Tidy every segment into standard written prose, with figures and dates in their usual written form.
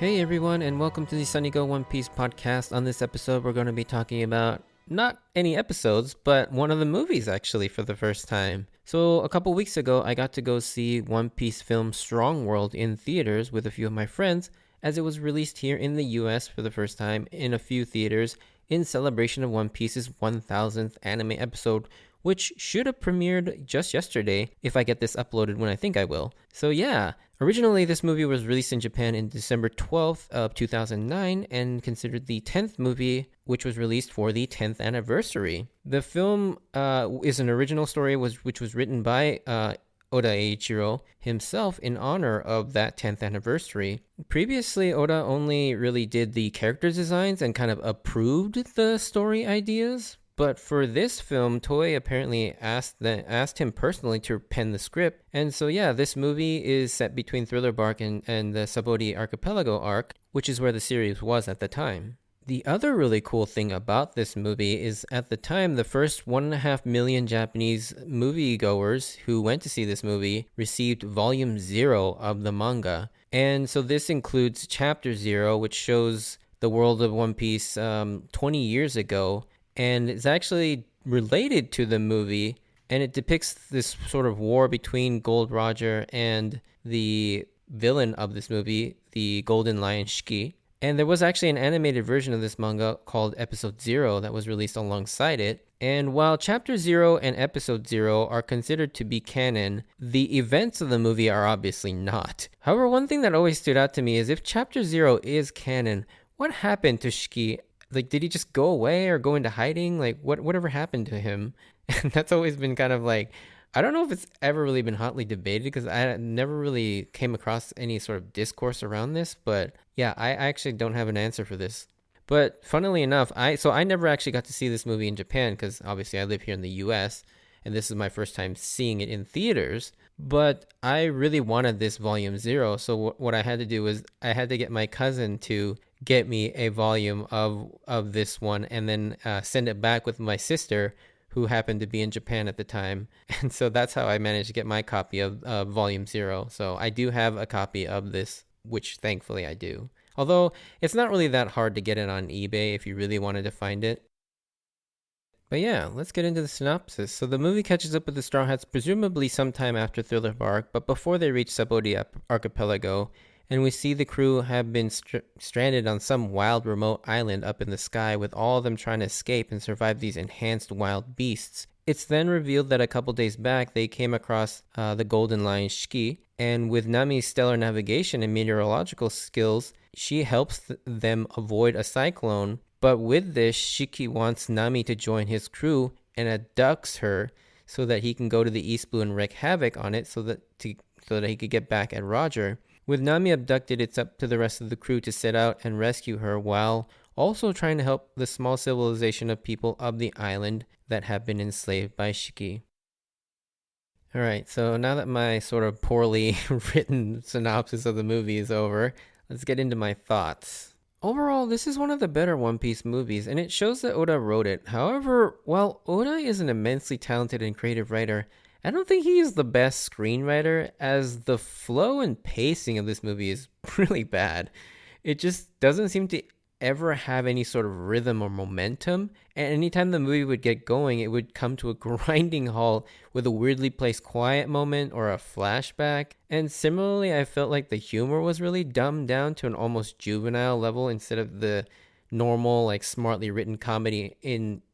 Hey everyone, and welcome to the Sunny Go One Piece podcast. On this episode, we're going to be talking about not any episodes, but one of the movies actually for the first time. So, a couple weeks ago, I got to go see One Piece film Strong World in theaters with a few of my friends, as it was released here in the US for the first time in a few theaters in celebration of One Piece's 1000th anime episode, which should have premiered just yesterday if I get this uploaded when I think I will. So yeah, originally this movie was released in Japan in December 12th of 2009 and considered the 10th movie which was released for the 10th anniversary. The film is an original story which was written by Oda Eiichiro himself in honor of that 10th anniversary. Previously, Oda only really did the character designs and kind of approved the story ideas. But for this film, Toei apparently asked him personally to pen the script. And so yeah, this movie is set between Thriller Bark and the Sabaody Archipelago arc, which is where the series was at the time. The other really cool thing about this movie is at the time, the first 1.5 million Japanese moviegoers who went to see this movie received volume 0 of the manga. And so this includes chapter 0, which shows the world of One Piece 20 years ago. And it's actually related to the movie, and it depicts this sort of war between Gold Roger and the villain of this movie, the Golden Lion Shiki. And there was actually an animated version of this manga called Episode 0 that was released alongside it. And while Chapter 0 and Episode 0 are considered to be canon, the events of the movie are obviously not. However, one thing that always stood out to me is if Chapter 0 is canon, what happened to Shiki? Like, did he just go away or go into hiding? Like, whatever happened to him? And that's always been kind of like, I don't know if it's ever really been hotly debated because I never really came across any sort of discourse around this. But yeah, I actually don't have an answer for this. But funnily enough, I never actually got to see this movie in Japan because obviously I live here in the US and this is my first time seeing it in theaters. But I really wanted this volume 0. So what I had to do was I had to get my cousin to get me a volume of this one and then send it back with my sister who happened to be in Japan at the time. And so that's how I managed to get my copy of volume 0. So I do have a copy of this, which thankfully I do. Although it's not really that hard to get it on eBay if you really wanted to find it. But yeah, let's get into the synopsis. So the movie catches up with the Strawhats presumably sometime after Thriller Bark, but before they reach Sabaody Archipelago, and we see the crew have been stranded on some wild remote island up in the sky with all of them trying to escape and survive these enhanced wild beasts. It's then revealed that a couple days back they came across the Golden Lion Shiki, and with Nami's stellar navigation and meteorological skills, she helps them avoid a cyclone. But with this, Shiki wants Nami to join his crew and abducts her so that he can go to the East Blue and wreak havoc on it so that he could get back at Roger. With Nami abducted, it's up to the rest of the crew to set out and rescue her while also trying to help the small civilization of people of the island that have been enslaved by Shiki. Alright, so now that my sort of poorly written synopsis of the movie is over, let's get into my thoughts. Overall, this is one of the better One Piece movies, and it shows that Oda wrote it. However, while Oda is an immensely talented and creative writer, I don't think he is the best screenwriter, as the flow and pacing of this movie is really bad. It just doesn't seem to ever have any sort of rhythm or momentum, and anytime the movie would get going, it would come to a grinding halt with a weirdly placed quiet moment or a flashback. And similarly, I felt like the humor was really dumbed down to an almost juvenile level instead of the normal, like, smartly written comedy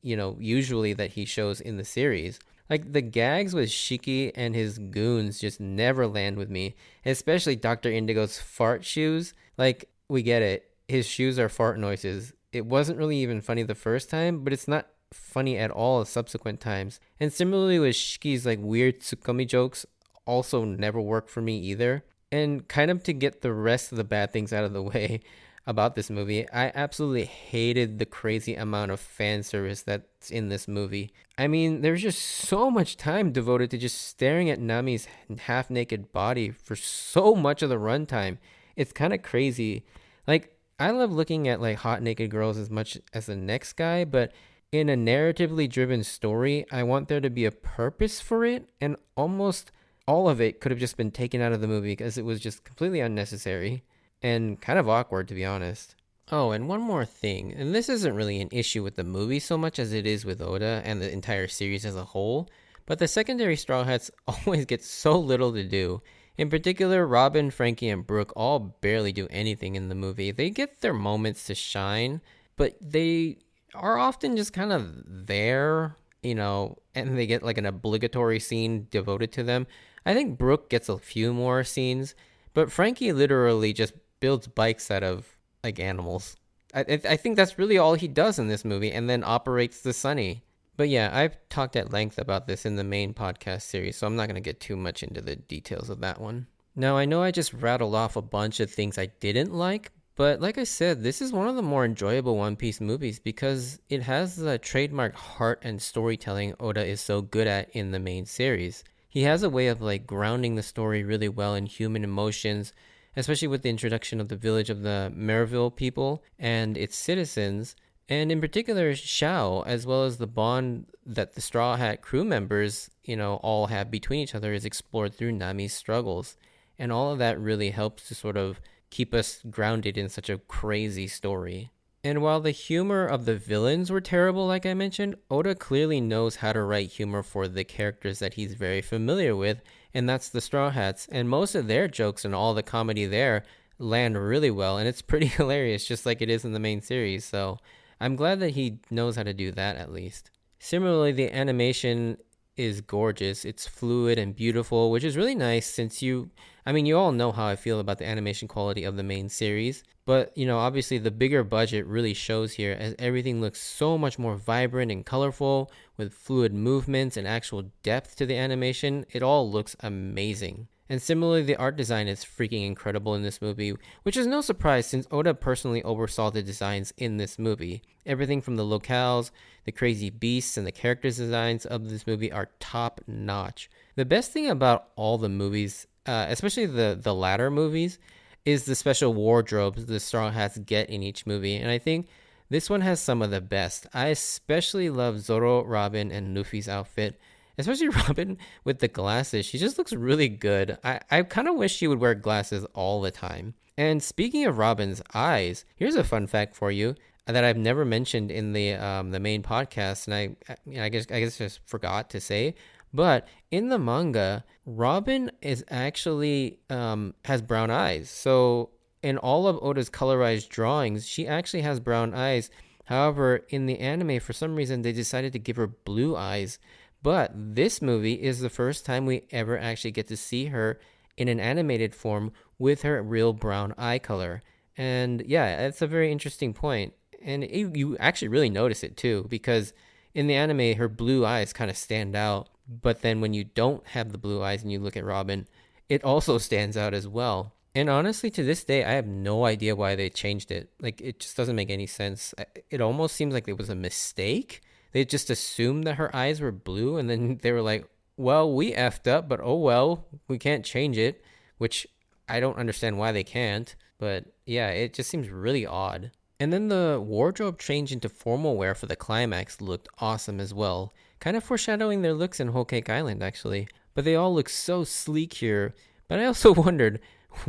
usually that he shows in the series. Like, the gags with Shiki and his goons just never land with me, especially Dr. Indigo's fart shoes. Like, we get it. His shoes are fart noises. It wasn't really even funny the first time, but it's not funny at all subsequent times. And similarly with Shiki's like weird tsukomi jokes also never work for me either. And kind of to get the rest of the bad things out of the way about this movie, I absolutely hated the crazy amount of fan service that's in this movie. I mean, there's just so much time devoted to just staring at Nami's half-naked body for so much of the runtime. It's kind of crazy. Like, I love looking at like hot naked girls as much as the next guy, but in a narratively driven story, I want there to be a purpose for it, and almost all of it could have just been taken out of the movie because it was just completely unnecessary. and kind of awkward, to be honest. Oh, and one more thing, and this isn't really an issue with the movie so much as it is with Oda and the entire series as a whole, but the secondary Straw Hats always get so little to do. In particular, Robin, Frankie, and Brooke all barely do anything in the movie. They get their moments to shine, but they are often just kind of there, and they get like an obligatory scene devoted to them. I think Brooke gets a few more scenes, but Frankie literally just builds bikes out of like animals. I think that's really all he does in this movie, and then operates the Sunny. But yeah, I've talked at length about this in the main podcast series, so I'm not going to get too much into the details of that one. Now, I know I just rattled off a bunch of things I didn't like, but like I said, this is one of the more enjoyable One Piece movies because it has the trademark heart and storytelling Oda is so good at in the main series. He has a way of like grounding the story really well in human emotions, especially with the introduction of the village of the Merville people and its citizens, and in particular Shao, as well as the bond that the Straw Hat crew members, all have between each other is explored through Nami's struggles. And all of that really helps to sort of keep us grounded in such a crazy story. And while the humor of the villains were terrible, like I mentioned, Oda clearly knows how to write humor for the characters that he's very familiar with, and that's the Straw Hats. And most of their jokes and all the comedy there land really well, and it's pretty hilarious, just like it is in the main series. So I'm glad that he knows how to do that at least. Similarly, the animation is gorgeous. It's fluid and beautiful, which is really nice since you all know how I feel about the animation quality of the main series. But, obviously the bigger budget really shows here as everything looks so much more vibrant and colorful with fluid movements and actual depth to the animation. It all looks amazing. And similarly, the art design is freaking incredible in this movie, which is no surprise since Oda personally oversaw the designs in this movie. Everything from the locales, the crazy beasts, and the character designs of this movie are top notch. The best thing about all the movies, especially the latter movies, is the special wardrobes the Straw Hats get in each movie, and I think this one has some of the best. I especially love Zoro, Robin, and Luffy's outfit. Especially Robin with the glasses. She just looks really good. I kind of wish she would wear glasses all the time. And speaking of Robin's eyes, here's a fun fact for you that I've never mentioned in the main podcast, and I guess just forgot to say. But in the manga, Robin is actually has brown eyes. So in all of Oda's colorized drawings, she actually has brown eyes. However, in the anime, for some reason, they decided to give her blue eyes. But this movie is the first time we ever actually get to see her in an animated form with her real brown eye color. And yeah, that's a very interesting point. And you actually really notice it too, because in the anime, her blue eyes kind of stand out. But then when you don't have the blue eyes and you look at Robin, it also stands out as well. And honestly, to this day, I have no idea why they changed it. Like, it just doesn't make any sense. It almost seems like it was a mistake. They just assumed that her eyes were blue, and then they were like, well, we effed up, but oh well, we can't change it, which I don't understand why they can't. But yeah, it just seems really odd. And then the wardrobe change into formal wear for the climax looked awesome as well, kind of foreshadowing their looks in Whole Cake Island, actually. But they all look so sleek here. But I also wondered,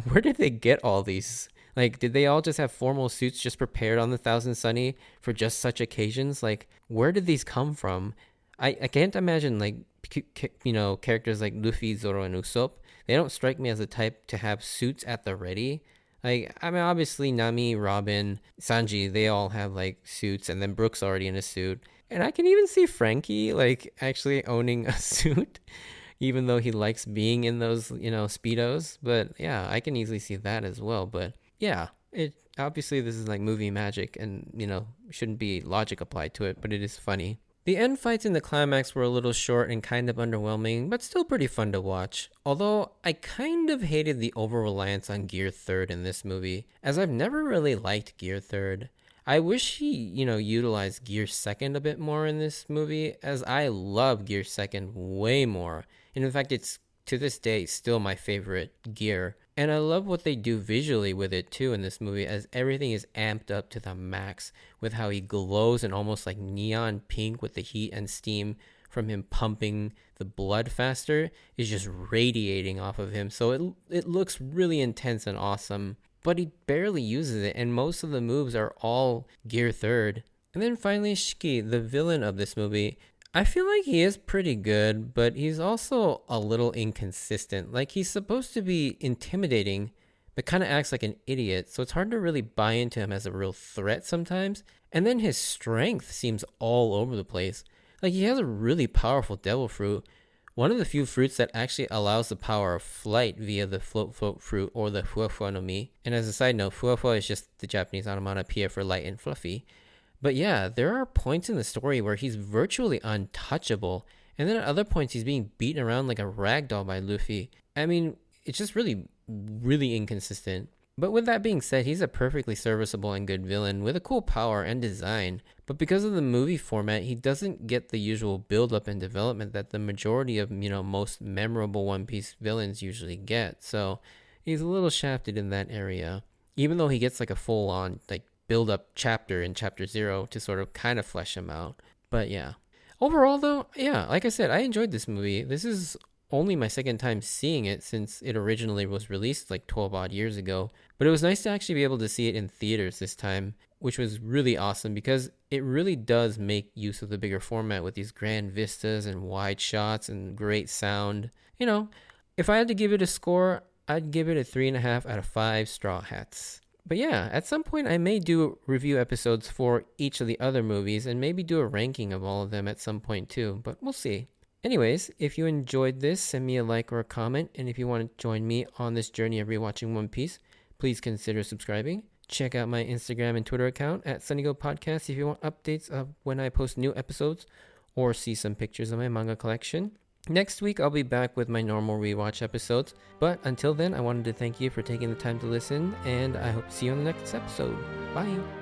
where did they get all these? Like, did they all just have formal suits just prepared on the Thousand Sunny for just such occasions? Like, where did these come from? I can't imagine, like, characters like Luffy, Zoro, and Usopp. They don't strike me as the type to have suits at the ready. Like, I mean, obviously, Nami, Robin, Sanji, they all have, like, suits, and then Brooke's already in a suit. And I can even see Frankie, like, actually owning a suit, even though he likes being in those, Speedos. But, yeah, I can easily see that as well. But, yeah, it obviously this is, like, movie magic, and, shouldn't be logic applied to it, but it is funny. The end fights in the climax were a little short and kind of underwhelming, but still pretty fun to watch. Although, I kind of hated the over-reliance on Gear 3rd in this movie, as I've never really liked Gear 3rd. I wish he, utilized Gear 2nd a bit more in this movie, as I love Gear 2nd way more. And in fact, it's, to this day, still my favorite gear. And I love what they do visually with it too in this movie, as everything is amped up to the max with how he glows and almost like neon pink with the heat and steam from him pumping the blood faster is just radiating off of him. So it looks really intense and awesome. but he barely uses it, and most of the moves are all gear third. And then finally, Shiki, the villain of this movie. I feel like he is pretty good, but he's also a little inconsistent. Like, he's supposed to be intimidating, but kind of acts like an idiot, so it's hard to really buy into him as a real threat sometimes. And then his strength seems all over the place. Like, he has a really powerful devil fruit, one of the few fruits that actually allows the power of flight via the float fruit or the fuafua no mi. And as a side note, fuafua is just the Japanese onomatopoeia for light and fluffy. But yeah, there are points in the story where he's virtually untouchable, and then at other points he's being beaten around like a rag doll by Luffy. I mean, it's just really, really inconsistent. But with that being said, he's a perfectly serviceable and good villain with a cool power and design. But because of the movie format, he doesn't get the usual build up and development that the majority of, most memorable One Piece villains usually get. So he's a little shafted in that area. Even though he gets like a full on like build up chapter in chapter 0 to sort of kind of flesh him out. But yeah. Overall though, yeah, like I said, I enjoyed this movie. This is only my second time seeing it since it originally was released like 12 odd years ago. But it was nice to actually be able to see it in theaters this time, which was really awesome because it really does make use of the bigger format with these grand vistas and wide shots and great sound. If I had to give it a score, I'd give it a 3.5 out of 5 Straw Hats. But yeah, at some point I may do review episodes for each of the other movies and maybe do a ranking of all of them at some point too, but we'll see. Anyways, if you enjoyed this, send me a like or a comment, and if you want to join me on this journey of rewatching One Piece, please consider subscribing. Check out my Instagram and Twitter account at SunnyGo Podcast if you want updates of when I post new episodes or see some pictures of my manga collection. Next week, I'll be back with my normal rewatch episodes, but until then, I wanted to thank you for taking the time to listen, and I hope to see you on the next episode. Bye!